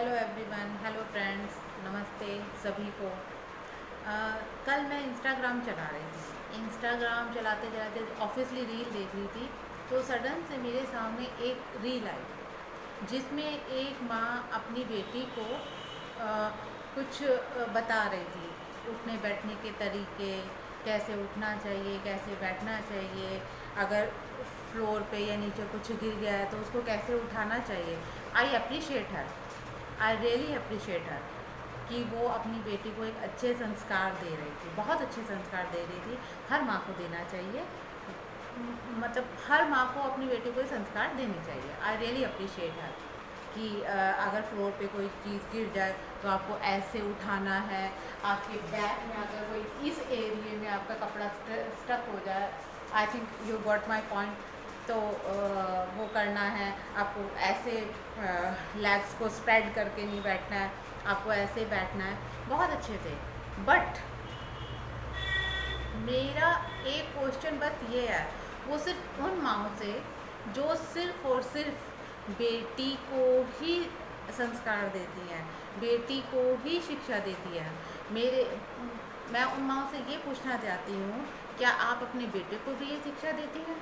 Hello everyone, hello friends, नमस्ते सभी को। कल मैं इंस्टाग्राम चला रही थी। इंस्टाग्राम चलाते चलाते ऑफिसली रील देख रही थी, तो सडन से मेरे सामने एक रील आई जिसमें एक माँ अपनी बेटी को कुछ बता रही थी। उठने बैठने के तरीके, कैसे उठना चाहिए, कैसे बैठना चाहिए, अगर फ्लोर पे या नीचे कुछ गिर गया है तो उसको कैसे उठाना चाहिए। I appreciate her, I really appreciate हर कि वो अपनी बेटी को एक अच्छे संस्कार दे रही थी, बहुत अच्छे संस्कार दे रही थी। हर माँ को देना चाहिए, मतलब हर माँ को अपनी बेटी को संस्कार देने चाहिए। आई रियली अप्रिशिएट हर कि अगर फ्लोर पे कोई चीज़ गिर जाए तो आपको ऐसे उठाना है। आपके बैग में अगर कोई इस एरिए में आपका कपड़ा स्टक हो जाए, I think you got my point, तो वो करना है। आपको ऐसे लेग्स को स्प्रेड करके नहीं बैठना है, आपको ऐसे बैठना है। बहुत अच्छे थे। बट मेरा एक क्वेश्चन बस ये है, वो सिर्फ उन माँओं से जो सिर्फ और सिर्फ बेटी को ही संस्कार देती हैं, बेटी को ही शिक्षा देती है। मैं उन माँओं से ये पूछना चाहती हूँ, क्या आप अपने बेटे को भी ये शिक्षा देती हैं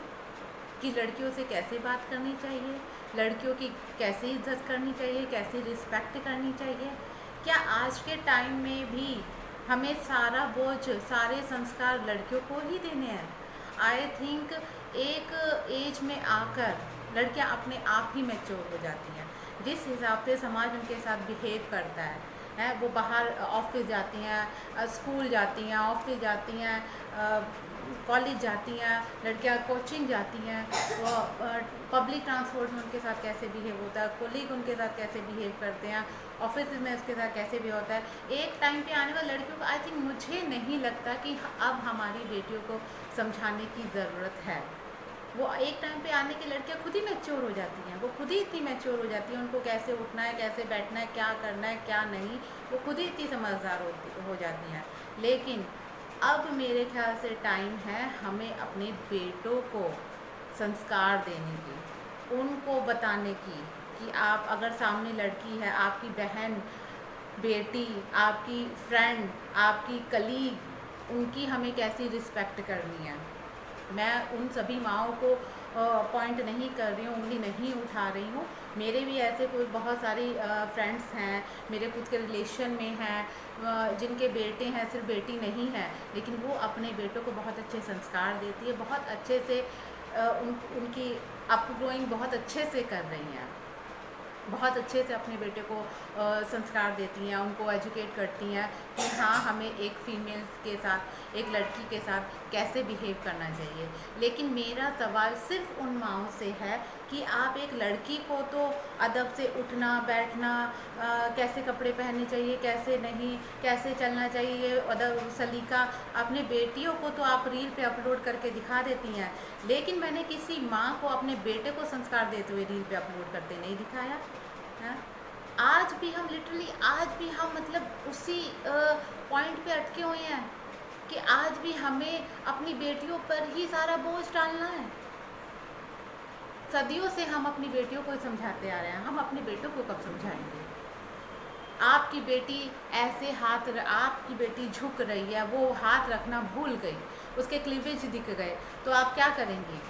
कि लड़कियों से कैसे बात करनी चाहिए, लड़कियों की कैसे इज्जत करनी चाहिए, कैसे रिस्पेक्ट करनी चाहिए? क्या आज के टाइम में भी हमें सारा बोझ, सारे संस्कार लड़कियों को ही देने हैं? आई थिंक एक एज में आकर लड़कियां अपने आप ही मैच्योर हो जाती हैं। जिस हिसाब से समाज उनके साथ बिहेव करता है, वो बाहर ऑफिस जाती हैं, स्कूल जाती हैं, ऑफिस जाती हैं, कॉलेज जाती हैं, लड़कियां कोचिंग जाती हैं, वो पब्लिक ट्रांसपोर्ट में उनके साथ कैसे बिहेव होता है, कोलीग उनके साथ कैसे बिहेव करते हैं, ऑफिस में उसके साथ कैसे भी होता है। एक टाइम पे आने वाली लड़कियों को आई थिंक, मुझे नहीं लगता कि अब हमारी बेटियों को समझाने की ज़रूरत है। वो एक टाइम पे आने की लड़कियां खुद ही मैच्योर हो जाती हैं, वो खुद ही इतनी मैच्योर हो जाती हैं। उनको कैसे उठना है, कैसे बैठना है, क्या करना है, क्या नहीं, वो खुद ही इतनी समझदार हो जाती हैं। लेकिन अब मेरे ख्याल से टाइम है हमें अपने बेटों को संस्कार देने की, उनको बताने की कि आप अगर सामने लड़की है, आपकी बहन, बेटी, आपकी फ्रेंड, आपकी कलीग, उनकी हमें कैसी रिस्पेक्ट करनी है। मैं उन सभी माँओं को पॉइंट नहीं कर रही हूँ, उंगली नहीं उठा रही हूँ। मेरे भी ऐसे कोई बहुत सारी फ्रेंड्स हैं, मेरे खुद के रिलेशन में हैं, जिनके बेटे हैं, सिर्फ बेटी नहीं है, लेकिन वो अपने बेटों को बहुत अच्छे संस्कार देती है, बहुत अच्छे से उनकी अपग्रोइंग बहुत अच्छे से कर रही हैं, बहुत अच्छे से अपने बेटे को संस्कार देती हैं, उनको एजुकेट करती हैं कि हाँ, हमें एक फीमेल के साथ, एक लड़की के साथ कैसे बिहेव करना चाहिए। लेकिन मेरा सवाल सिर्फ उन माँओं से है कि आप एक लड़की को तो अदब से उठना बैठना, कैसे कपड़े पहनने चाहिए, कैसे नहीं, कैसे चलना चाहिए, अदब सलीका, अपने बेटियों को तो आप रील पे अपलोड करके दिखा देती हैं, लेकिन मैंने किसी माँ को अपने बेटे को संस्कार देते हुए रील पे अपलोड करते नहीं दिखाया है। आज भी हम लिटरली, आज भी हम मतलब उसी पॉइंट पे अटके हुए हैं कि आज भी हमें अपनी बेटियों पर ही सारा बोझ डालना है। सदियों से हम अपनी बेटियों को समझाते आ रहे हैं, हम अपने बेटों को कब समझाएंगे? आपकी बेटी ऐसे हाथ, आपकी बेटी झुक रही है, वो हाथ रखना भूल गई, उसके क्लीवेज दिख गए, तो आप क्या करेंगी?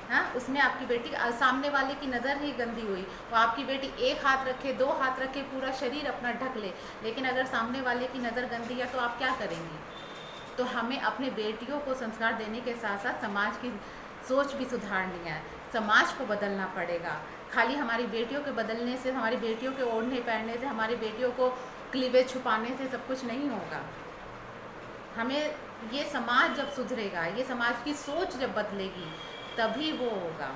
हाँ, उसमें आपकी बेटी, सामने वाले की नज़र ही गंदी हुई। वो आपकी बेटी एक हाथ रखे, दो हाथ रखे, पूरा शरीर अपना ढक ले, लेकिन अगर सामने वाले की नज़र गंदी है तो आप क्या करेंगी? तो हमें अपने बेटियों को संस्कार देने के साथ साथ समाज की सोच भी सुधारनी है, समाज को बदलना पड़ेगा। खाली हमारी बेटियों के बदलने से, हमारी बेटियों के ओढ़ने पहनने से, हमारी बेटियों को क्लीवेज छुपाने से सब कुछ नहीं होगा। हमें ये समाज जब सुधरेगा, ये समाज की सोच जब बदलेगी, तभी वो होगा।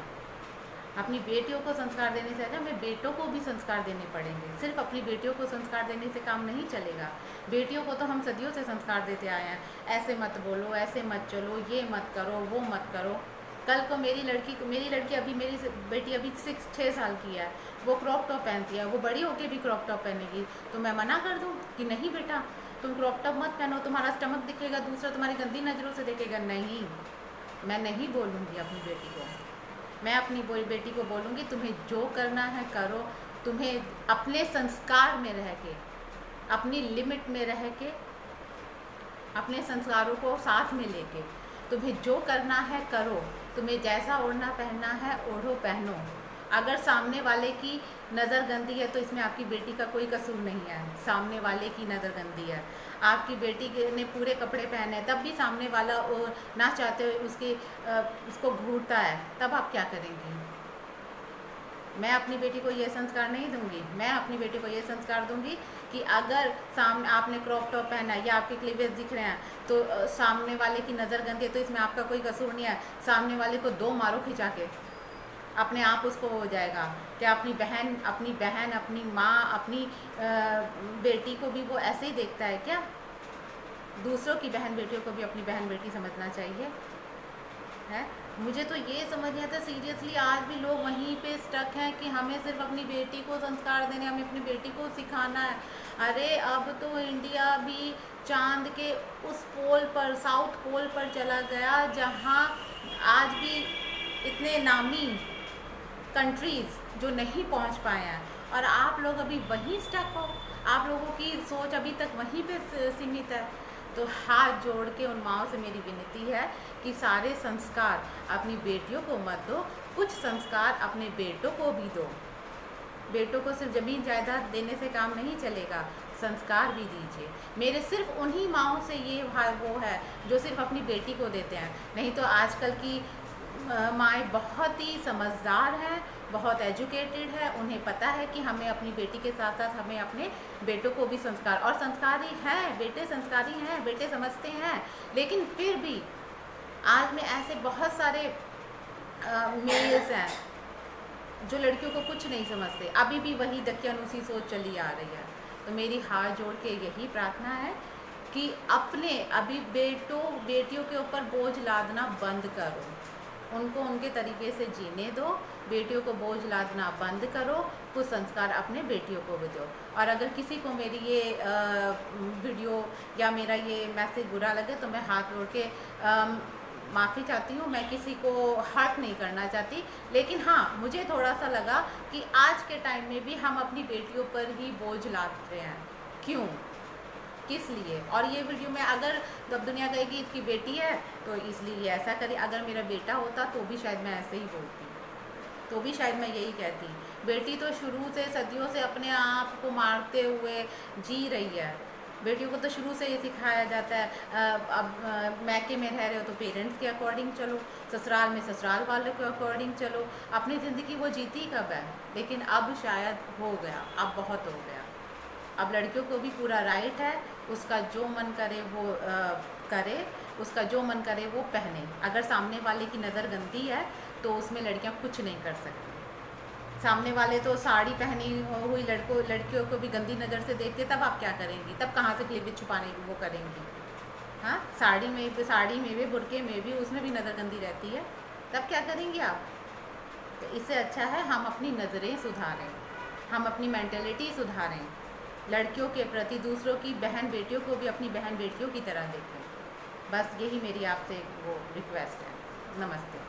अपनी बेटियों को संस्कार देने से ज़्यादा हमें बेटों को भी संस्कार देने पड़ेंगे। सिर्फ अपनी बेटियों को संस्कार देने से काम नहीं चलेगा। बेटियों को तो हम सदियों से संस्कार देते आए हैं, ऐसे मत बोलो, ऐसे मत चलो, ये मत करो, वो मत करो। कल को मेरी लड़की अभी, मेरी बेटी अभी 6 साल की है, वो क्रॉप टॉप पहनती है, वो बड़ी होके भी क्रॉप टॉप पहनेगी, तो मैं मना कर दूँ कि नहीं बेटा, तुम क्रॉप टॉप मत पहनो, तुम्हारा स्टमक दिखेगा, दूसरा तुम्हारी गंदी नज़रों से देखेगा? नहीं, मैं नहीं बोलूँगी अपनी बेटी को। मैं अपनी बेटी को बोलूँगी, तुम्हें जो करना है करो, तुम्हें अपने संस्कार में रह के, अपनी लिमिट में रह के, अपने संस्कारों को साथ में लेके तुम्हें जो करना है करो। तुम्हें जैसा ओढ़ना पहनना है ओढ़ो पहनो। अगर सामने वाले की नज़र गंदी है तो इसमें आपकी बेटी का कोई कसूर नहीं है। सामने वाले की नज़र गंदी है, आपकी बेटी ने पूरे कपड़े पहने तब भी सामने वाला ना चाहते हुए उसको घूरता है, तब आप क्या करेंगी? मैं अपनी बेटी को ये संस्कार नहीं दूंगी। मैं अपनी बेटी को ये संस्कार दूंगी कि अगर सामने आपने क्रॉप टॉप पहना है या आपके क्लीवेज दिख रहे हैं तो सामने वाले की नज़र गंदी है तो इसमें आपका कोई कसूर नहीं है। सामने वाले को 2 मारो खिंचा के, अपने आप उसको हो जाएगा। क्या अपनी बहन, अपनी माँ, अपनी बेटी को भी वो ऐसे ही देखता है क्या? दूसरों की बहन बेटियों को भी अपनी बहन बेटी समझना चाहिए है। मुझे तो ये समझ नहीं आता सीरियसली, आज भी लोग वहीं पे स्टक हैं कि हमें सिर्फ अपनी बेटी को संस्कार देने, हमें अपनी बेटी को सिखाना है। अरे अब तो इंडिया भी चांद के उस पोल पर, साउथ पोल पर चला गया जहाँ आज भी इतने नामी कंट्रीज़ जो नहीं पहुंच पाए हैं, और आप लोग अभी वहीं स्टक हो। आप लोगों की सोच अभी तक वहीं पे सीमित है। तो हाथ जोड़ के उन माँओं से मेरी विनती है कि सारे संस्कार अपनी बेटियों को मत दो, कुछ संस्कार अपने बेटों को भी दो। बेटों को सिर्फ ज़मीन जायदाद देने से काम नहीं चलेगा, संस्कार भी दीजिए। मेरे सिर्फ उन्हीं माँओं से ये वो है जो सिर्फ अपनी बेटी को देते हैं। नहीं तो आजकल की माएँ बहुत ही समझदार हैं, बहुत एजुकेटेड है, उन्हें पता है कि हमें अपनी बेटी के साथ साथ हमें अपने बेटों को भी संस्कार, और संस्कारी हैं बेटे, संस्कारी हैं बेटे, समझते हैं। लेकिन फिर भी आज में ऐसे बहुत सारे मेल्स हैं जो लड़कियों को कुछ नहीं समझते। अभी भी वही दकियानुसी सोच चली आ रही है। तो मेरी हाथ जोड़ के यही प्रार्थना है कि अपने अभी बेटियों के ऊपर बोझ लादना बंद करो, उनको उनके तरीके से जीने दो। बेटियों को बोझ लादना बंद करो, कुछ संस्कार अपने बेटियों को भी दो। और अगर किसी को मेरी ये वीडियो या मेरा ये मैसेज बुरा लगे तो मैं हाथ जोड़ के माफ़ी चाहती हूँ। मैं किसी को हर्ट नहीं करना चाहती, लेकिन हाँ मुझे थोड़ा सा लगा कि आज के टाइम में भी हम अपनी बेटियों पर ही बोझ लादते हैं। क्यों, किस लिए? और ये वीडियो में अगर जब दुनिया कहेगी इसकी बेटी है तो इसलिए ऐसा करे, अगर मेरा बेटा होता तो भी शायद मैं ऐसे ही बोलती, तो भी शायद मैं यही कहती। बेटी तो शुरू से सदियों से अपने आप को मारते हुए जी रही है। बेटियों को तो शुरू से ये सिखाया जाता है अब मैके में रह रहे हो तो पेरेंट्स के अकॉर्डिंग चलो, ससुराल में ससुराल वालों के अकॉर्डिंग चलो। अपनी ज़िंदगी वो जीती कब है? लेकिन अब शायद हो गया, अब बहुत हो गया। अब लड़कियों को भी पूरा राइट है, उसका जो मन करे वो करे, उसका जो मन करे वो पहने। अगर सामने वाले की नज़र गंदी है तो उसमें लड़कियां कुछ नहीं कर सकती। सामने वाले तो साड़ी पहनी हुई लड़कियों को भी गंदी नज़र से देखते, तब आप क्या करेंगी? तब कहाँ से क्लीवेज छुपाने की वो करेंगी? हाँ, साड़ी में भी बुर्के में भी उसमें भी नज़र गंदी रहती है, तब क्या करेंगी आप? तो इससे अच्छा है हम अपनी नज़रें सुधारें, हम अपनी मेंटलिटी सुधारें, लड़कियों के प्रति दूसरों की बहन बेटियों को भी अपनी बहन बेटियों की तरह देखें। बस यही मेरी आपसे वो रिक्वेस्ट है। नमस्ते।